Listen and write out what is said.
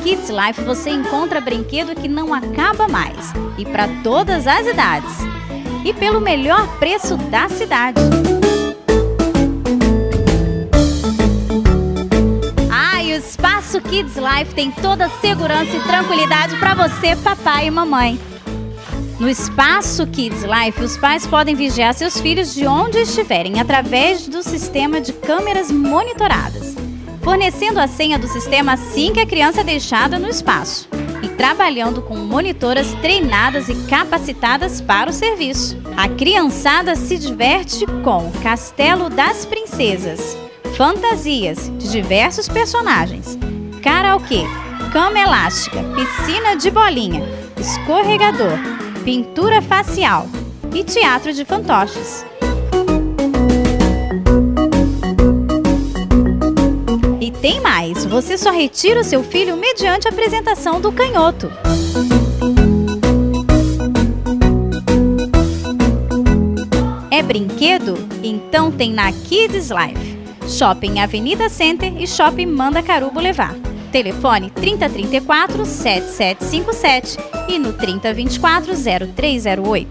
Kids Life você encontra brinquedo que não acaba mais e para todas as idades. E pelo melhor preço da cidade. E o Espaço Kids Life tem toda a segurança e tranquilidade para você, papai e mamãe. No Espaço Kids Life, os pais podem vigiar seus filhos de onde estiverem através do sistema de câmeras monitoradas, fornecendo a senha do sistema assim que a criança é deixada no espaço e trabalhando com monitoras treinadas e capacitadas para o serviço. A criançada se diverte com Castelo das Princesas, fantasias de diversos personagens, karaokê, cama elástica, piscina de bolinha, escorregador, pintura facial e teatro de fantoches. E tem mais, você só retira o seu filho mediante a apresentação do canhoto. É brinquedo? Então tem na Kids Life. Shopping Avenida Center e Shopping Mandacaru Boulevard. Telefone 3034-7757 e no 3024-0308.